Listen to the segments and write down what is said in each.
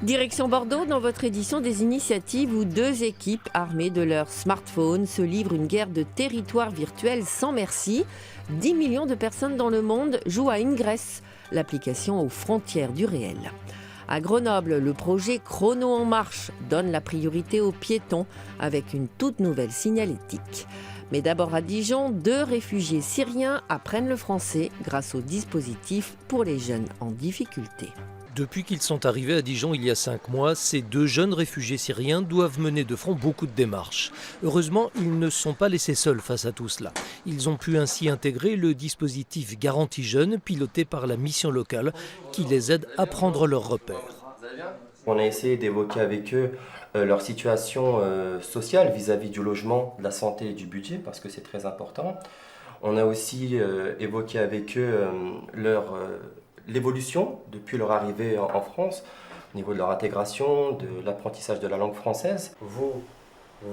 Direction Bordeaux, dans votre édition des initiatives où 2 équipes armées de leurs smartphones se livrent une guerre de territoire virtuel sans merci. 10 millions de personnes dans le monde jouent à Ingress, l'application aux frontières du réel. À Grenoble, le projet Chrono en marche donne la priorité aux piétons avec une toute nouvelle signalétique. Mais d'abord à Dijon, 2 réfugiés syriens apprennent le français grâce au dispositif pour les jeunes en difficulté. Depuis qu'ils sont arrivés à Dijon il y a 5 mois, ces 2 jeunes réfugiés syriens doivent mener de front beaucoup de démarches. Heureusement, ils ne sont pas laissés seuls face à tout cela. Ils ont pu ainsi intégrer le dispositif Garantie Jeunes, piloté par la mission locale, qui les aide à prendre leurs repères. On a essayé d'évoquer avec eux leur situation sociale vis-à-vis du logement, de la santé et du budget, parce que c'est très important. On a aussi évoqué avec eux l'évolution depuis leur arrivée en France, au niveau de leur intégration, de l'apprentissage de la langue française. Vous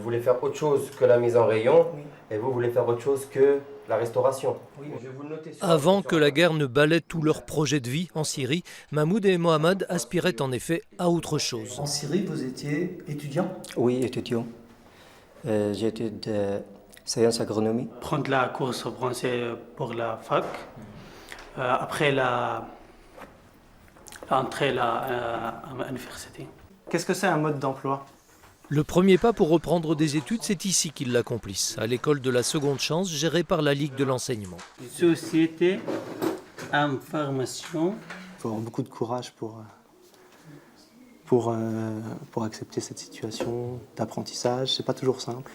voulez faire autre chose que la mise en rayon, oui. Et vous voulez faire autre chose que la restauration. Oui. Je vais vous le noter Avant que la guerre ne balaie tous leurs projets de vie en Syrie, Mahmoud et Mohamed aspiraient en effet à autre chose. En Syrie, vous étiez étudiant ? Oui, étudiant. J'ai étudié sciences agronomie. Prendre la course français pour la fac. Après l'entrée à l'université. Qu'est-ce que c'est un mode d'emploi ? Le premier pas pour reprendre des études, c'est ici qu'ils l'accomplissent, à l'école de la seconde chance, gérée par la Ligue de l'enseignement. Société, information. Il faut avoir beaucoup de courage pour accepter cette situation d'apprentissage. C'est pas toujours simple.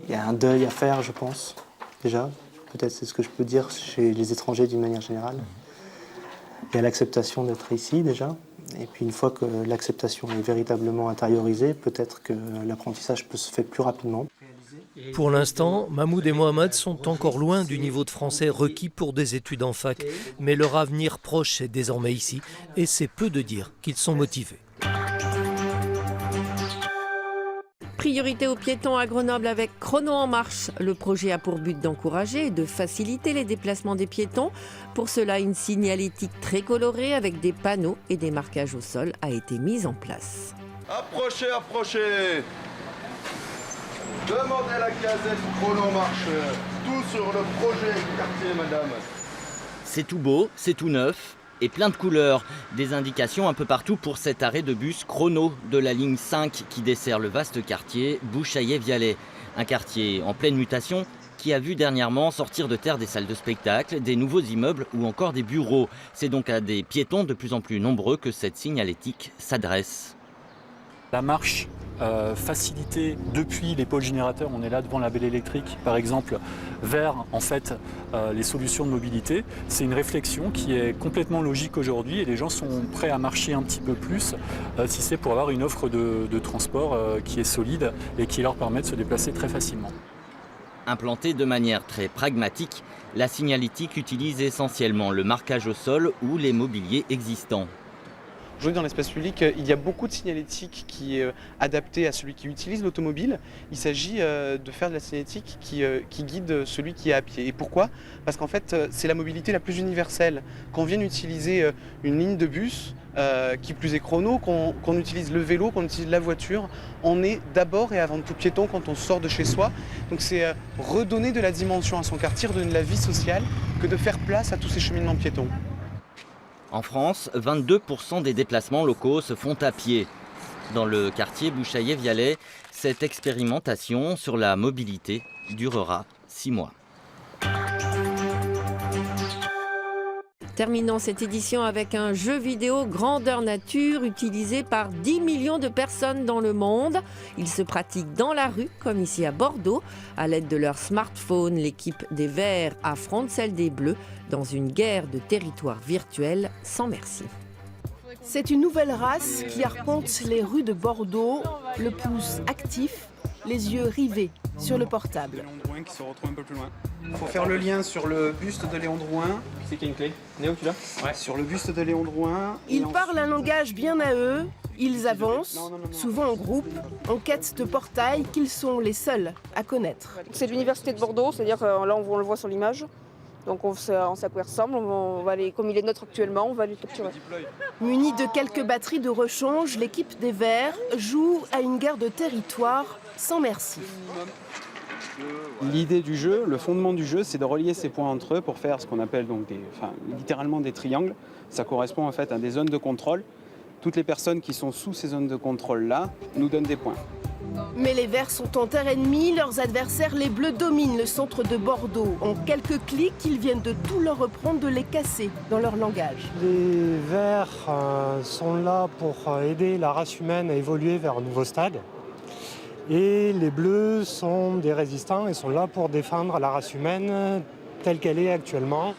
Il y a un deuil à faire, je pense, déjà. Peut-être c'est ce que je peux dire chez les étrangers d'une manière générale. Il y a l'acceptation d'être ici déjà. Et puis une fois que l'acceptation est véritablement intériorisée, peut-être que l'apprentissage peut se faire plus rapidement. Pour l'instant, Mahmoud et Mohamed sont encore loin du niveau de français requis pour des études en fac. Mais leur avenir proche est désormais ici et c'est peu de dire qu'ils sont motivés. Priorité aux piétons à Grenoble avec Chrono en marche. Le projet a pour but d'encourager et de faciliter les déplacements des piétons. Pour cela, une signalétique très colorée avec des panneaux et des marquages au sol a été mise en place. Approchez, approchez. Demandez la casette Chrono en marche. Tout sur le projet du quartier, madame. C'est tout beau, c'est tout neuf. Et plein de couleurs, des indications un peu partout pour cet arrêt de bus chrono de la ligne 5 qui dessert le vaste quartier Bouchaillé-Vialet. Un quartier en pleine mutation qui a vu dernièrement sortir de terre des salles de spectacle, des nouveaux immeubles ou encore des bureaux. C'est donc à des piétons de plus en plus nombreux que cette signalétique s'adresse. La marche facilitée depuis les pôles générateurs, on est là devant la belle électrique par exemple, vers en fait les solutions de mobilité. C'est une réflexion qui est complètement logique aujourd'hui et les gens sont prêts à marcher un petit peu plus si c'est pour avoir une offre de transport qui est solide et qui leur permet de se déplacer très facilement. Implantée de manière très pragmatique, la signalétique utilise essentiellement le marquage au sol ou les mobiliers existants. Aujourd'hui, dans l'espace public, il y a beaucoup de signalétique qui est adaptée à celui qui utilise l'automobile. Il s'agit de faire de la signalétique qui guide celui qui est à pied. Et pourquoi ? Parce qu'en fait, c'est la mobilité la plus universelle. Quand on vient d'utiliser une ligne de bus, qui plus est chrono, qu'on utilise le vélo, qu'on utilise la voiture, on est d'abord et avant tout piéton quand on sort de chez soi. Donc c'est redonner de la dimension à son quartier, redonner de la vie sociale, que de faire place à tous ces cheminements piétons. En France, 22% des déplacements locaux se font à pied. Dans le quartier Bouchaillé-Vialet, cette expérimentation sur la mobilité durera 6 mois. Terminons cette édition avec un jeu vidéo grandeur nature utilisé par 10 millions de personnes dans le monde. Il se pratique dans la rue, comme ici à Bordeaux. À l'aide de leur smartphone, l'équipe des Verts affronte celle des Bleus dans une guerre de territoire virtuel sans merci. C'est une nouvelle race qui arpente les rues de Bordeaux, le pouce actif, les yeux rivés sur le portable. Léon Drouin qui se retrouve un peu plus loin. Il faut faire le lien sur le buste de Léon Drouin. C'est qu'il y a une clé. Néo, tu l'as ? Ouais. Sur le buste de Léon Drouin. Ils parlent un langage bien à eux, ils avancent, souvent en groupe, en quête de portails qu'ils sont les seuls à connaître. C'est l'université de Bordeaux, c'est-à-dire là on le voit sur l'image. Donc on sait à quoi il ressemble, on va aller, comme il est neutre actuellement, on va les capturer. Munis de quelques batteries de rechange, l'équipe des Verts joue à une guerre de territoire sans merci. L'idée du jeu, le fondement du jeu, c'est de relier ces points entre eux pour faire ce qu'on appelle donc littéralement des triangles. Ça correspond en fait à des zones de contrôle. Toutes les personnes qui sont sous ces zones de contrôle-là nous donnent des points. Mais les Verts sont en terre ennemie, leurs adversaires, les Bleus, dominent le centre de Bordeaux. En quelques clics, ils viennent de tout leur reprendre, de les casser dans leur langage. Les Verts sont là pour aider la race humaine à évoluer vers un nouveau stade. Et les Bleus sont des résistants et sont là pour défendre la race humaine telle qu'elle est actuellement.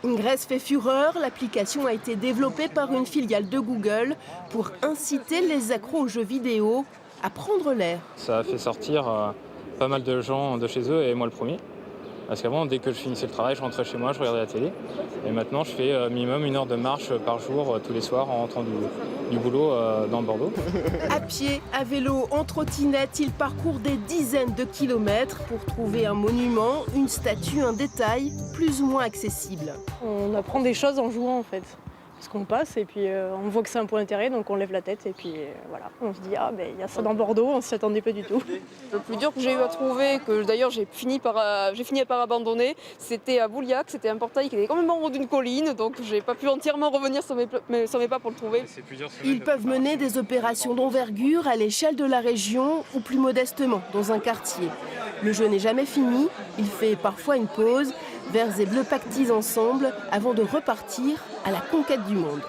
Ingress fait fureur, l'application a été développée par une filiale de Google pour inciter les accros aux jeux vidéo à prendre l'air. Ça a fait sortir pas mal de gens de chez eux et moi le premier. Parce qu'avant, dès que je finissais le travail, je rentrais chez moi, je regardais la télé. Et maintenant, je fais minimum 1 heure de marche par jour, tous les soirs, en rentrant du boulot dans Bordeaux. À pied, à vélo, en trottinette, ils parcourent des dizaines de kilomètres pour trouver un monument, une statue, un détail plus ou moins accessible. On apprend des choses en jouant en fait. Parce qu'on passe et puis on voit que c'est un point d'intérêt, donc on lève la tête et puis voilà, on se dit ah ben il y a ça dans Bordeaux, on s'y attendait pas du tout. Le plus dur que j'ai eu à trouver, que d'ailleurs j'ai fini par abandonner, c'était à Bouliac, c'était un portail qui était quand même en haut d'une colline, donc j'ai pas pu entièrement revenir sur mes pas pour le trouver. Ils peuvent mener des opérations d'envergure à l'échelle de la région ou plus modestement dans un quartier. Le jeu n'est jamais fini, il fait parfois une pause. Verts et Bleus pactisent ensemble avant de repartir à la conquête du monde.